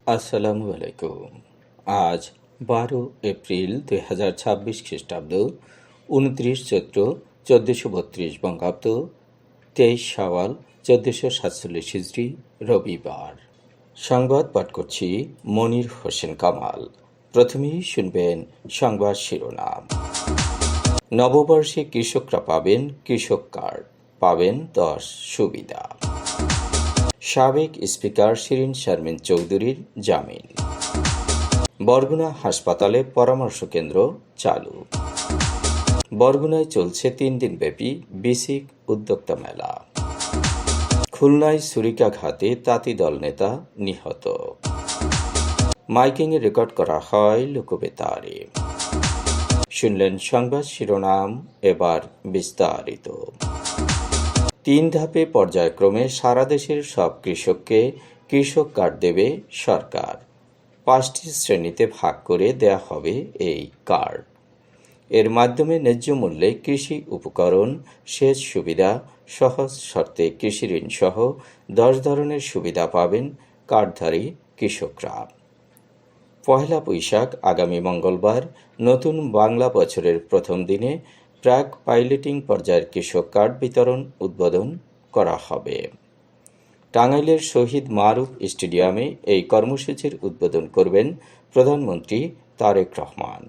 আসসালামু আলাইকুম। আজ 12 এপ্রিল 2026 খ্রিস্টাব্দ, 29 চৈত্র 1432 বঙ্গাব্দ, 23 শাওয়াল 1447 হিজরি, রবিবার। সংবাদ পাঠ করছি মনির হোসেন কামাল। প্রথমেই শুনবেন সংবাদ শিরোনাম। নববর্ষে কৃষকরা পাবেন কৃষক কার্ড, পাবেন 10 সুবিধা। সাবেক স্পিকার শিরীন শারমিন চৌধুরীর জামিন। বরগুনা হাসপাতালে পরামর্শ কেন্দ্র চালু। বরগুনায় চলছে 3 দিনব্যাপী বিসিক উদ্যোক্তা মেলা। খুলনায় ছুরিকাঘাতে তাঁতি দল নেতা নিহত। মাইকিংয়ে রেকর্ড করা হয় লোকবেতারে। শুনলেন সংবাদ শিরোনাম, এবার বিস্তারিত। 3 ধাপে পর্যায়ক্রমে সারা দেশের সব কৃষককে কৃষক কার্ড দেবে সরকার। 5টি শ্রেণীতে ভাগ করে দেয়া হবে এই কার্ড। এর মাধ্যমে ন্যায্য মূল্যে কৃষি উপকরণ, সেচ সুবিধা, সহজ শর্তে কৃষি ঋণ সহ 10 ধরনের সুবিধা পাবেন কার্ডধারী কৃষকরা। পহেলা বৈশাখ আগামী মঙ্গলবার নতুন বাংলা বছরের প্রথম দিনে প্রাক পাইলটিং পর্যায়ের কৃষক কার্ড বিতরণ উদ্বোধন করা হবে। টাঙ্গাইলের শহীদ মারুফ স্টেডিয়ামে এই কর্মসূচির উদ্বোধন করবেন প্রধানমন্ত্রী তারেক রহমান।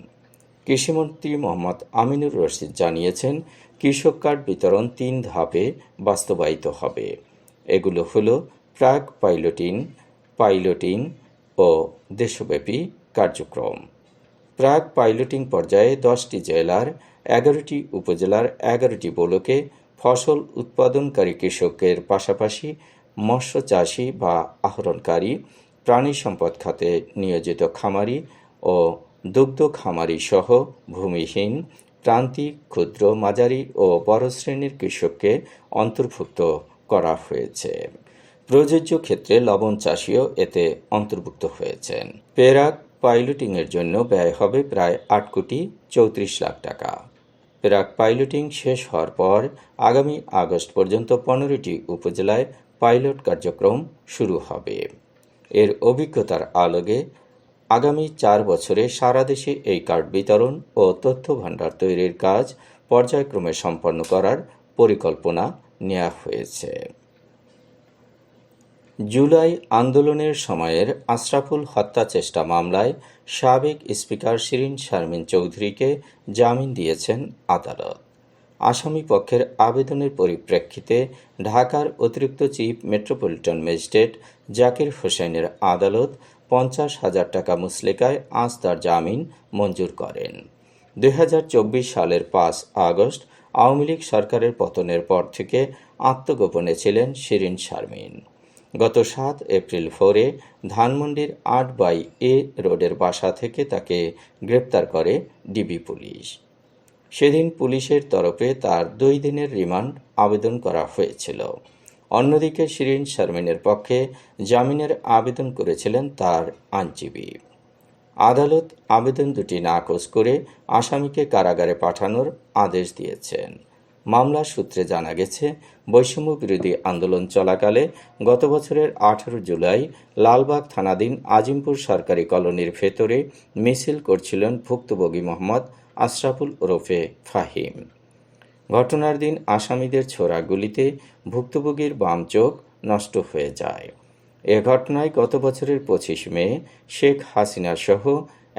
কৃষিমন্ত্রী মোহাম্মদ আমিনুর রশিদ জানিয়েছেন, কৃষক কার্ড বিতরণ 3 ধাপে বাস্তবায়িত হবে। এগুলো হলো প্রাক পাইলটিং ও দেশব্যাপী কার্যক্রম। প্রাক পাইলটিং পর্যায়ে 10টি জেলার 11টি উপজেলার 11টি ব্লকে ফসল উৎপাদনকারী কৃষকের পাশাপাশি মৎস্য চাষি বা আহরণকারী, প্রাণী সম্পদ খাতে নিয়োজিত খামারি ও দুগ্ধ খামারি সহ ভূমিহীন, প্রান্তিক, ক্ষুদ্র, মাঝারি ও বড় শ্রেণীর কৃষককে অন্তর্ভুক্ত করা হয়েছে। প্রযোজ্য ক্ষেত্রে লবণ চাষিও এতে অন্তর্ভুক্ত হয়েছেন। প্রাক পাইলটিংয়ের জন্য ব্যয় হবে প্রায় 8 কোটি 34 লাখ টাকা। প্রাক পাইলটিং শেষ হওয়ার পর আগামী আগস্ট পর্যন্ত 15টি উপজেলায় পাইলট কার্যক্রম শুরু হবে। এর অভিজ্ঞতার আলোকে আগামী 4 বছরে সারা দেশে এই কার্ড বিতরণ ও তথ্য ভাণ্ডার তৈরির কাজ পর্যায়ক্রমে সম্পন্ন করার পরিকল্পনা নেওয়া হয়েছে। জুলাই আন্দোলনের সময়ের আশরাফুল হত্যা চেষ্টা মামলায় সাবেক স্পিকার শিরীন শারমিন চৌধুরীকে জামিন দিয়েছেন আদালত। আসামি পক্ষের আবেদনের পরিপ্রেক্ষিতে ঢাকার অতিরিক্ত চিফ মেট্রোপলিটন ম্যাজিস্ট্রেট জাকির হোসেনের আদালত 50,000 টাকা মুচলেকায় আজ তার জামিন মঞ্জুর করেন। 2024 সালের 5 আগস্ট আওয়ামী লীগ সরকারের পতনের পর থেকে আত্মগোপনে ছিলেন শিরীন শারমিন। গত 7 এপ্রিল ভোরে ধানমন্ডির 8/A রোডের বাসা থেকে তাকে গ্রেপ্তার করে ডিবি পুলিশ। সেদিন পুলিশের তরফে তার 2 দিনের রিমান্ড আবেদন করা হয়েছিল। অন্যদিকে শিরীন শারমিনের পক্ষে জামিনের আবেদন করেছিলেন তার আইনজীবী। আদালত আবেদন দুটি নাকচ করে আসামিকে কারাগারে পাঠানোর আদেশ দিয়েছেন। মামলা সূত্রে জানা গেছে, বৈষম্য বিরোধী আন্দোলন চলাকালে গত বছরের 18 জুলাই লালবাগ থানাধীন আজিমপুর সরকারি কলোনির ভেতরে মিছিল করছিলেন ভুক্তভোগী মোহাম্মদ আশরাফুল ওরফে ফাহিম। ঘটনার দিন আসামিদের ছোড়া গুলিতে ভুক্তভোগীর বাম চোখ নষ্ট হয়ে যায়। এ ঘটনায় গত বছরের 25 মে শেখ হাসিনা সহ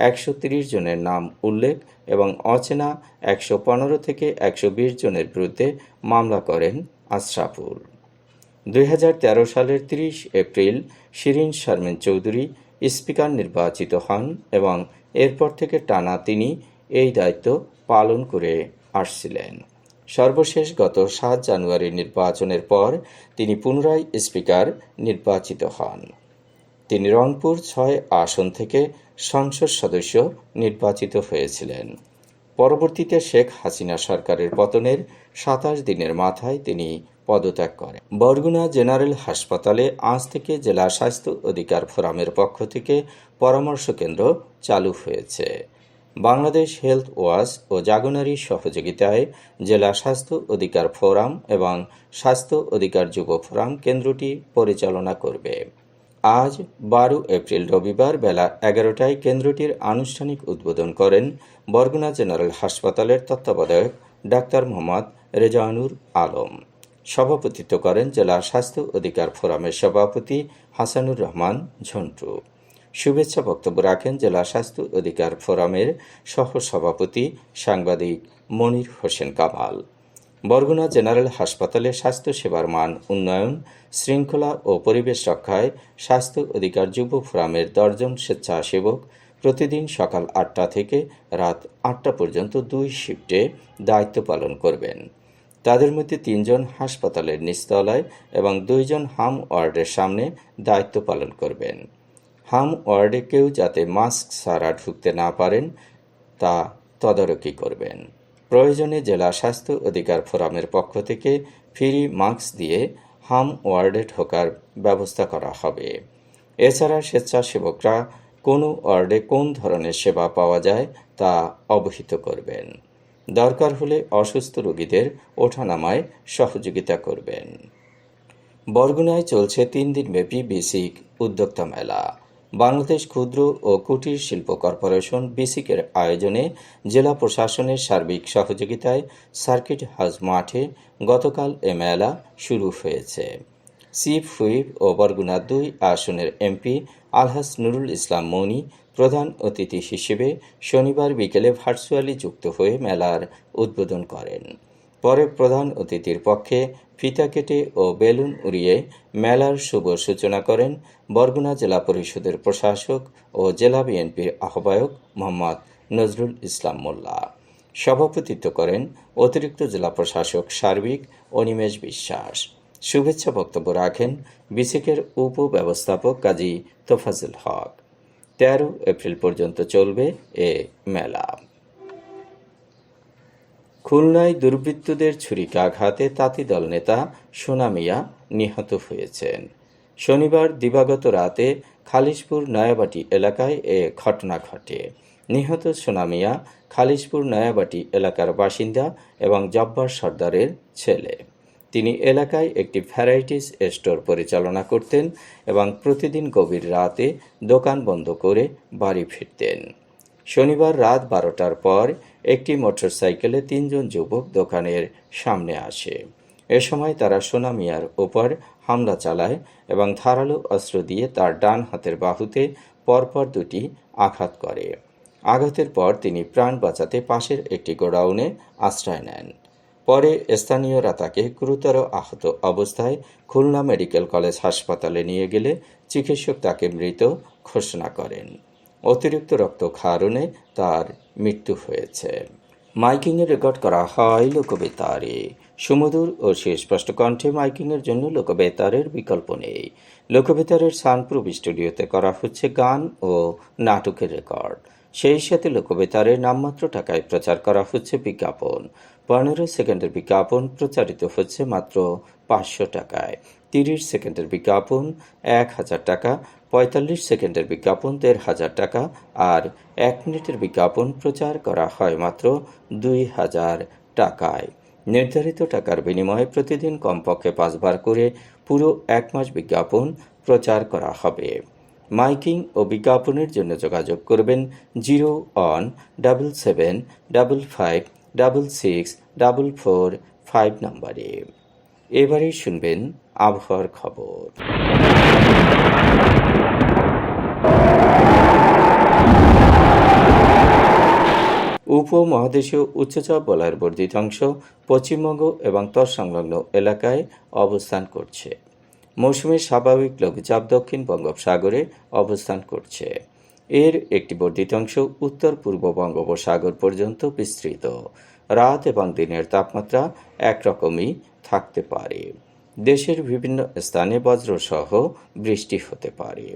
130 জনের নাম উল্লেখ এবং অচেনা 115 থেকে 120 জনের বিরুদ্ধে মামলা করেন আশরাফুল। 2013 সালের 30 এপ্রিল শিরীন শারমিন চৌধুরী স্পিকার নির্বাচিত হন এবং এরপর থেকে টানা তিনি এই দায়িত্ব পালন করে আসছিলেন। সর্বশেষ গত 7 জানুয়ারি নির্বাচনের পর তিনি পুনরায় স্পিকার নির্বাচিত হন। তিনি রংপুর 6 আসন থেকে সংসদ সদস্য নির্বাচিত হয়েছিলেন। পরবর্তীতে শেখ হাসিনা সরকারের পতনের 27 দিনের মাথায় তিনি পদত্যাগ করেন। বরগুনা জেনারেল হাসপাতালে আজ থেকে জেলা স্বাস্থ্য অধিকার ফোরামের পক্ষ থেকে পরামর্শ কেন্দ্র চালু হয়েছে। বাংলাদেশ হেলথ ওয়াচ ও জাগনারীর সহযোগিতায় জেলা স্বাস্থ্য অধিকার ফোরাম এবং স্বাস্থ্য অধিকার যুব ফোরাম কেন্দ্রটি পরিচালনা করবে। আজ 12 এপ্রিল রবিবার বেলা 11টায় কেন্দ্রটির আনুষ্ঠানিক উদ্বোধন করেন বরগুনা জেনারেল হাসপাতালের তত্ত্বাবধায়ক ডাক্তার মোহাম্মদ রেজানুর আলম। সভাপতিত্ব করেন জেলা স্বাস্থ্য অধিকার ফোরামের সভাপতি হাসানুর রহমান ঝন্টু। শুভেচ্ছা বক্তব্য রাখেন জেলা স্বাস্থ্য অধিকার ফোরামের সহসভাপতি সাংবাদিক মনির হোসেন কামাল। বরগুনা জেনারেল হাসপাতালে স্বাস্থ্যসেবার মান উন্নয়ন, শৃঙ্খলা ও পরিবেশ রক্ষায় স্বাস্থ্য অধিকার যুব ফোরামের 10 জন স্বেচ্ছাসেবক প্রতিদিন সকাল 8টা থেকে রাত 8টা পর্যন্ত 2 শিফটে দায়িত্ব পালন করবেন। তাদের মধ্যে 3 জন হাসপাতালের নিচতলায় এবং 2 জন হাম ওয়ার্ডের সামনে দায়িত্ব পালন করবেন। হাম ওয়ার্ডে কেউ যাতে মাস্ক ছাড়া ঢুকতে না পারেন তা তদারকি করবেন। প্রয়োজনে জেলা স্বাস্থ্য অধিকার ফোরামের পক্ষ থেকে ফ্রি মাস্ক দিয়ে হাম ওয়ার্ডে ঢোকার ব্যবস্থা করা হবে। এছাড়া স্বেচ্ছাসেবকরা কোন ওয়ার্ডে কোন ধরনের সেবা পাওয়া যায় তা অবহিত করবেন। দরকার হলে অসুস্থ রোগীদের ওঠানামায় সহযোগিতা করবেন। বরগুনায় চলছে 3 দিনব্যাপী বেসিক উদ্যোক্তা মেলা। বাংলাদেশ ক্ষুদ্র ও কুটির শিল্প কর্পোরেশন বেসিকের আয়োজনে জেলা প্রশাসনের সার্বিক সহযোগিতায় সার্কিট হাউস মাঠে গতকাল এ মেলা শুরু হয়েছে। চিফ হুইপ ও বরগুনা 2 আসনের এমপি আলহাজ নুরুল ইসলাম মনি প্রধান অতিথি হিসেবে শনিবার বিকেলে ভার্চুয়ালি যুক্ত হয়ে মেলার উদ্বোধন করেন। পরে প্রধান অতিথির পক্ষে ফিতা কেটে ও বেলুন উড়িয়ে মেলার শুভ সূচনা করেন বরগুনা জেলা পরিষদের প্রশাসক ও জেলা বিএনপির আহ্বায়ক মোহাম্মদ নজরুল ইসলাম মোল্লা। সভাপতিত্ব করেন অতিরিক্ত জেলা প্রশাসক সার্বিক অনিমেষ বিশ্বাস। শুভেচ্ছা বক্তব্য রাখেন বিসিকের উপব্যবস্থাপক কাজী তোফাজ্জল হক। 13 এপ্রিল পর্যন্ত চলবে এ মেলা। খুলনায় দুর্বৃত্তদের ছুরিকাঘাতে তাঁতিদল নেতা সোনা মিয়া নিহত হয়েছেন। শনিবার দিবাগত রাতে খালিশপুর নয়াবাটি এলাকায় এ ঘটনা ঘটে। নিহত সোনা মিয়া খালিশপুর নয়াবাটি এলাকার বাসিন্দা এবং জব্বার সর্দারের ছেলে। তিনি এলাকায় একটি ভ্যারাইটিস স্টোর পরিচালনা করতেন এবং প্রতিদিন গভীর রাতে দোকান বন্ধ করে বাড়ি ফিরতেন। শনিবার রাত 12টার পর একটি মোটরসাইকেলে 3 জন যুবক দোকানের সামনে আসে। এ সময় তারা সোনা মিয়ার ওপর হামলা চালায় এবং ধারালো অস্ত্র দিয়ে তার ডান হাতের বাহুতে পরপর 2টি আঘাত করে। আঘাতের পর তিনি প্রাণ বাঁচাতে পাশের একটি গোডাউনে আশ্রয় নেন। পরে স্থানীয়রা তাকে গুরুতর আহত অবস্থায় খুলনা মেডিকেল কলেজ হাসপাতালে নিয়ে গেলে চিকিৎসক তাকে মৃত ঘোষণা করেন। অতিরিক্ত রক্তক্ষরণে তার মৃত্যু হয়েছে। মাইকিংয়ে রেকর্ড করা হয় লোকবেতারে। সুমধুর ও সুস্পষ্ট কণ্ঠে মাইকিংয়ের জন্য লোকবেতারের বিকল্প নেই। লোকবেতারের সানপ্রুফ স্টুডিওতে করা হচ্ছে গান ও নাটকের রেকর্ড। সেই সাথে লোকবেতারের নামমাত্র টাকায় প্রচার করা হচ্ছে বিজ্ঞাপন। 15 সেকেন্ডের বিজ্ঞাপন প্রচারিত হচ্ছে মাত্র 500 টাকায়। 30 সেকেন্ডের বিজ্ঞাপন 1000 টাকা, 45 সেকেন্ডের বিজ্ঞাপন 1500 টাকা আর 1 মিনিটের বিজ্ঞাপন প্রচার করা হয় মাত্র 2000 টাকায়। নির্ধারিত টাকার বিনিময়ে প্রতিদিন কমপক্ষে 5 বার করে পুরো 1 মাস বিজ্ঞাপন প্রচার করা হবে। মাইকিং ও বিজ্ঞাপনের জন্য যোগাযোগ করবেন 0-1-755-666-445 নম্বরে। এবারেই শুনবেন আবহাওয়ার খবর। উপমহাদেশীয় উচ্চচাপ বলয়ের বর্ধিত অংশ পশ্চিমবঙ্গ এবং তৎসংলগ্ন এলাকায় অবস্থান করছে। মৌসুমী স্বাভাবিক লঘুচাপ দক্ষিণ বঙ্গোপসাগরে অবস্থান করছে। এর একটি বর্ধিত অংশ উত্তর পূর্ব বঙ্গোপসাগর পর্যন্ত বিস্তৃত। রাত এবং দিনের তাপমাত্রা একরকমই থাকতে পারে। দেশের বিভিন্ন স্থানে বজ্রসহ বৃষ্টি হতে পারে।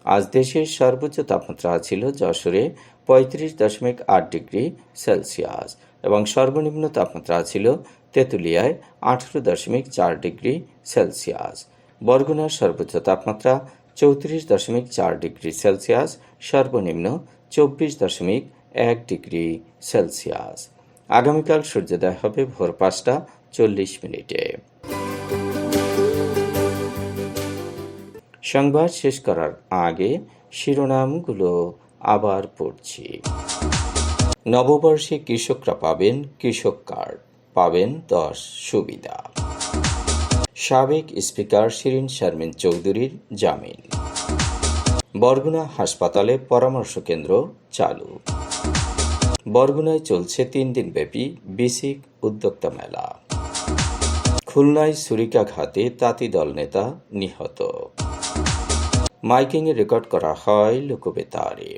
আজ দেশের সর্বোচ্চ তাপমাত্রা ছিল যশোরে 35.8 ডিগ্রি সেলসিয়াস এবং সর্বনিম্ন তাপমাত্রা ছিল তেঁতুলিয়ায় 18.4 ডিগ্রি সেলসিয়াস। বরগুনার সর্বোচ্চ তাপমাত্রা 34.4 ডিগ্রি সেলসিয়াস, সর্বনিম্ন 24.1 ডিগ্রি সেলসিয়াস। আগামীকাল সূর্যোদয় হবে ভোর 5টা 40 মিনিটে। সংবাদ শেষ করার আগে শিরোনামগুলো আবার পড়ছি। নববর্ষে কৃষকরা পাবেন কৃষক কার্ড, পাবেন 10 সুবিধা। সাবেক স্পিকার শিরীন শারমিন চৌধুরীর জামিন। বরগুনা হাসপাতালে পরামর্শ কেন্দ্র চালু। বরগুনায় চলছে 3 দিনব্যাপী বিসিক উদ্যোক্তা মেলা। খুলনায় ছুরিকাঘাতে তাঁতি দল নেতা নিহত। মাইকিংয়ে রেকর্ড করা হয় লোকবেতারে।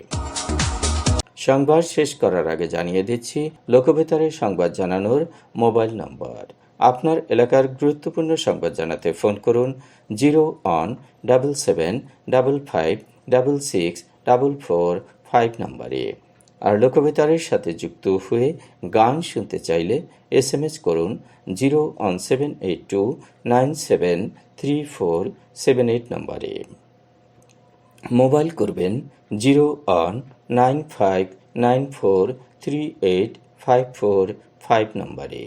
সংবাদ শেষ করার আগে জানিয়ে দিচ্ছি লোকবেতারে সংবাদ জানানোর মোবাইল নম্বর। আপনার এলাকার গুরুত্বপূর্ণ সংবাদ জানাতে ফোন করুন 0-1-755-666-445 নম্বরে। আর লোকবেতারের সাথে যুক্ত হয়ে গান শুনতে চাইলে SMS করুন 01782973478 নম্বরে। মোবাইল করবেন 01959438545 নম্বরে।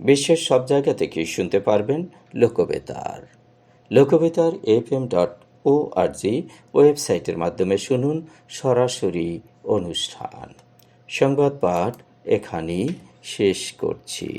বিশ্বের সব জায়গা থেকে শুনতে পারবেন লোকবেতার। লোকবেতার FM.org ওয়েবসাইটের মাধ্যমে শুনুন সরাসরি অনুষ্ঠান। সংবাদ পাঠ এখানেই শেষ করছি।